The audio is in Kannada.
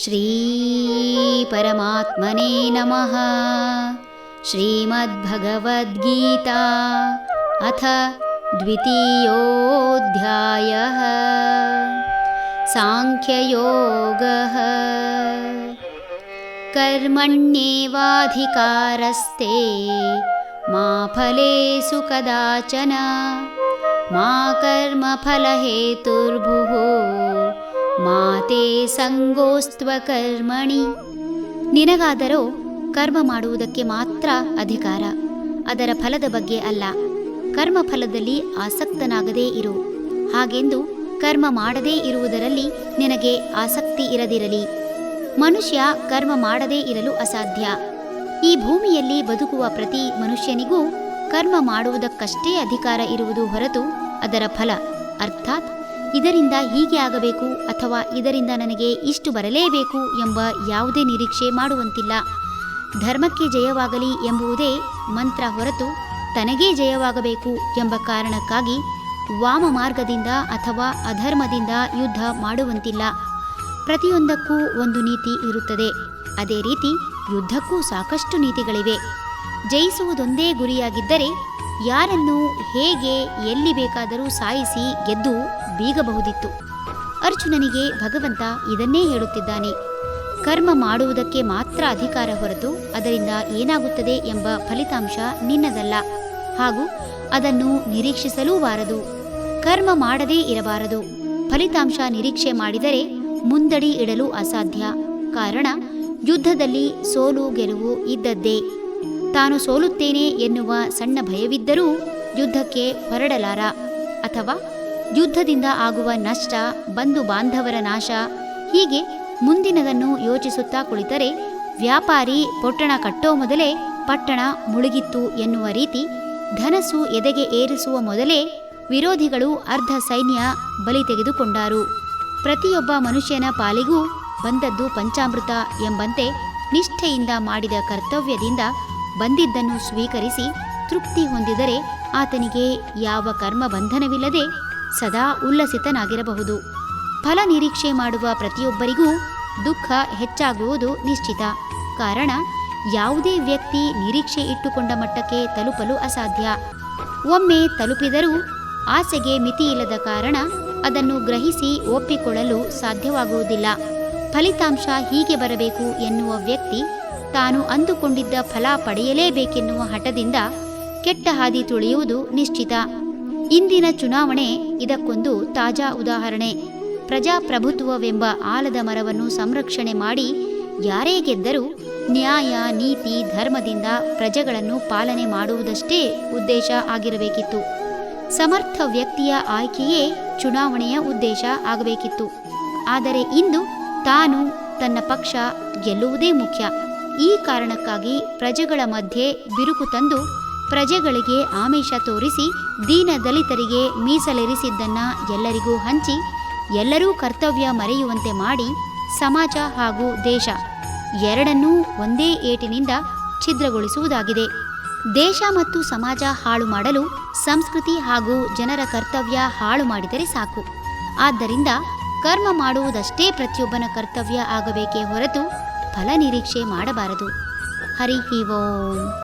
ಶ್ರೀ ಪರಮಾತ್ಮನೇ ನಮಃ. ಶ್ರೀಮದ್ಭಗವದ್ಗೀತಾ ಅಥ ದ್ವಿತೀಯೋऽಧ್ಯಾಯಃ. ಸಾಂಖ್ಯಯೋಗಃ. ಕರ್ಮಣ್ಯೇವಾಧಿಕಾರಸ್ತೆ ಮಾ ಫಲೇಷು ಕದಾಚನ ಮಾ ಕರ್ಮಫಲಹೇತುರ್ಭುಃ ಮಾ ತೇ ಸಂಗೋಸ್ತ್ವ ಕರ್ಮಣಿ. ನಿನಗಾದರೋ ಕರ್ಮ ಮಾಡುವುದಕ್ಕೆ ಮಾತ್ರ ಅಧಿಕಾರ, ಅದರ ಫಲದ ಬಗ್ಗೆ ಅಲ್ಲ. ಕರ್ಮಫಲದಲ್ಲಿ ಆಸಕ್ತನಾಗದೇ ಇರು. ಹಾಗೆಂದು ಕರ್ಮ ಮಾಡದೇ ಇರುವುದರಲ್ಲಿ ನಿನಗೆ ಆಸಕ್ತಿ ಇರದಿರಲಿ. ಮನುಷ್ಯ ಕರ್ಮ ಮಾಡದೇ ಇರಲು ಅಸಾಧ್ಯ. ಈ ಭೂಮಿಯಲ್ಲಿ ಬದುಕುವ ಪ್ರತಿ ಮನುಷ್ಯನಿಗೂ ಕರ್ಮ ಮಾಡುವುದಕ್ಕಷ್ಟೇ ಅಧಿಕಾರ ಇರುವುದು ಹೊರತು ಅದರ ಫಲ, ಅರ್ಥಾತ್ ಇದರಿಂದ ಹೀಗೆ ಆಗಬೇಕು ಅಥವಾ ಇದರಿಂದ ನನಗೆ ಇಷ್ಟು ಬರಲೇಬೇಕು ಎಂಬ ಯಾವುದೇ ನಿರೀಕ್ಷೆ ಮಾಡುವಂತಿಲ್ಲ. ಧರ್ಮಕ್ಕೆ ಜಯವಾಗಲಿ ಎಂಬುದೇ ಮಂತ್ರ ಹೊರತು ತನಗೇ ಜಯವಾಗಬೇಕು ಎಂಬ ಕಾರಣಕ್ಕಾಗಿ ವಾಮ ಮಾರ್ಗದಿಂದ ಅಥವಾ ಅಧರ್ಮದಿಂದ ಯುದ್ಧ ಮಾಡುವಂತಿಲ್ಲ. ಪ್ರತಿಯೊಂದಕ್ಕೂ ಒಂದು ನೀತಿ ಇರುತ್ತದೆ. ಅದೇ ರೀತಿ ಯುದ್ಧಕ್ಕೂ ಸಾಕಷ್ಟು ನೀತಿಗಳಿವೆ. ಜಯಿಸುವುದೊಂದೇ ಗುರಿಯಾಗಿದ್ದರೆ ಯಾರನ್ನು ಹೇಗೆ ಎಲ್ಲಿ ಬೇಕಾದರೂ ಸಾಯಿಸಿ ಗೆದ್ದು ಬೀಗಬಹುದಿತ್ತು. ಅರ್ಜುನನಿಗೆ ಭಗವಂತ ಇದನ್ನೇ ಹೇಳುತ್ತಿದ್ದಾನೆ. ಕರ್ಮ ಮಾಡುವುದಕ್ಕೆ ಮಾತ್ರ ಅಧಿಕಾರ ಹೊರತು ಅದರಿಂದ ಏನಾಗುತ್ತದೆ ಎಂಬ ಫಲಿತಾಂಶ ನಿನ್ನದಲ್ಲ, ಹಾಗೂ ಅದನ್ನು ನಿರೀಕ್ಷಿಸಲೂಬಾರದು. ಕರ್ಮ ಮಾಡದೇ ಇರಬಾರದು. ಫಲಿತಾಂಶ ನಿರೀಕ್ಷೆ ಮಾಡಿದರೆ ಮುಂದಡಿ ಇಡಲು ಅಸಾಧ್ಯ. ಕಾರಣ, ಯುದ್ಧದಲ್ಲಿ ಸೋಲು ಗೆಲುವು ಇದ್ದದ್ದೇ. ತಾನು ಸೋಲುತ್ತೇನೆ ಎನ್ನುವ ಸಣ್ಣ ಭಯವಿದ್ದರೂ ಯುದ್ಧಕ್ಕೆ ಹೊರಡಲಾರ. ಅಥವಾ ಯುದ್ಧದಿಂದ ಆಗುವ ನಷ್ಟ, ಬಂಧು ಬಾಂಧವರ ನಾಶ, ಹೀಗೆ ಮುಂದಿನದನ್ನು ಯೋಚಿಸುತ್ತಾ ಕುಳಿತರೆ ವ್ಯಾಪಾರಿ ಪೊಟ್ಟಣ ಕಟ್ಟೋ ಮೊದಲೇ ಪಟ್ಟಣ ಮುಳುಗಿತ್ತು ಎನ್ನುವ ರೀತಿ ಧನಸ್ಸು ಎದೆಗೆ ಏರಿಸುವ ಮೊದಲೇ ವಿರೋಧಿಗಳು ಅರ್ಧ ಸೈನ್ಯ ಬಲಿ ತೆಗೆದುಕೊಂಡಾರು. ಪ್ರತಿಯೊಬ್ಬ ಮನುಷ್ಯನ ಪಾಲಿಗೂ ಬಂದದ್ದು ಪಂಚಾಮೃತ ಎಂಬಂತೆ ನಿಷ್ಠೆಯಿಂದ ಮಾಡಿದ ಕರ್ತವ್ಯದಿಂದ ಬಂದಿದ್ದನ್ನು ಸ್ವೀಕರಿಸಿ ತೃಪ್ತಿ ಹೊಂದಿದರೆ ಆತನಿಗೆ ಯಾವ ಕರ್ಮ ಬಂಧನವಿಲ್ಲದೆ ಸದಾ ಉಲ್ಲಸಿತನಾಗಿರಬಹುದು. ಫಲ ನಿರೀಕ್ಷೆ ಮಾಡುವ ಪ್ರತಿಯೊಬ್ಬರಿಗೂ ದುಃಖ ಹೆಚ್ಚಾಗುವುದು ನಿಶ್ಚಿತ. ಕಾರಣ, ಯಾವುದೇ ವ್ಯಕ್ತಿ ನಿರೀಕ್ಷೆ ಇಟ್ಟುಕೊಂಡ ಮಟ್ಟಕ್ಕೆ ತಲುಪಲು ಅಸಾಧ್ಯ. ಒಮ್ಮೆ ತಲುಪಿದರೂ ಆಸೆಗೆ ಮಿತಿಯಿಲ್ಲದ ಕಾರಣ ಅದನ್ನು ಗ್ರಹಿಸಿ ಒಪ್ಪಿಕೊಳ್ಳಲು ಸಾಧ್ಯವಾಗುವುದಿಲ್ಲ. ಫಲಿತಾಂಶ ಹೀಗೆ ಬರಬೇಕು ಎನ್ನುವ ವ್ಯಕ್ತಿ ತಾನು ಅಂದುಕೊಂಡಿದ್ದ ಫಲ ಪಡೆಯಲೇಬೇಕೆನ್ನುವ ಹಠದಿಂದ ಕೆಟ್ಟ ಹಾದಿ ತುಳಿಯುವುದು ನಿಶ್ಚಿತ. ಇಂದಿನ ಚುನಾವಣೆ ಇದಕ್ಕೊಂದು ತಾಜಾ ಉದಾಹರಣೆ. ಪ್ರಜಾಪ್ರಭುತ್ವವೆಂಬ ಆಲದ ಮರವನ್ನು ಸಂರಕ್ಷಣೆ ಮಾಡಿ ಯಾರೇ ಗೆದ್ದರೂ ನ್ಯಾಯ, ನೀತಿ, ಧರ್ಮದಿಂದ ಪ್ರಜೆಗಳನ್ನು ಪಾಲನೆ ಮಾಡುವುದಷ್ಟೇ ಉದ್ದೇಶ ಆಗಿರಬೇಕಿತ್ತು. ಸಮರ್ಥ ವ್ಯಕ್ತಿಯ ಆಯ್ಕೆಯೇ ಚುನಾವಣೆಯ ಉದ್ದೇಶ ಆಗಬೇಕಿತ್ತು. ಆದರೆ ಇಂದು ತಾನು, ತನ್ನ ಪಕ್ಷ ಗೆಲ್ಲುವುದೇ ಮುಖ್ಯ. ಈ ಕಾರಣಕ್ಕಾಗಿ ಪ್ರಜೆಗಳ ಮಧ್ಯೆ ಬಿರುಕು ತಂದು ಪ್ರಜೆಗಳಿಗೆ ಆಮಿಷ ತೋರಿಸಿ ದೀನ ದಲಿತರಿಗೆ ಮೀಸಲಿರಿಸಿದ್ದನ್ನ ಎಲ್ಲರಿಗೂ ಹಂಚಿ ಎಲ್ಲರೂ ಕರ್ತವ್ಯ ಮರೆಯುವಂತೆ ಮಾಡಿ ಸಮಾಜ ಹಾಗೂ ದೇಶ ಎರಡನ್ನೂ ಒಂದೇ ಏಟಿನಿಂದ ಛಿದ್ರಗೊಳಿಸುವುದಾಗಿದೆ. ದೇಶ ಮತ್ತು ಸಮಾಜ ಹಾಳು ಮಾಡಲು ಸಂಸ್ಕೃತಿ ಹಾಗೂ ಜನರ ಕರ್ತವ್ಯ ಹಾಳು ಮಾಡಿದರೆ ಸಾಕು. ಆದ್ದರಿಂದ ಕರ್ಮ ಮಾಡುವುದಷ್ಟೇ ಪ್ರತಿಯೊಬ್ಬನ ಕರ್ತವ್ಯ ಆಗಬೇಕೇ ಹೊರತು ಫಲ ನಿರೀಕ್ಷೆ ಮಾಡಬಾರದು. ಹರಿ ಓಂ.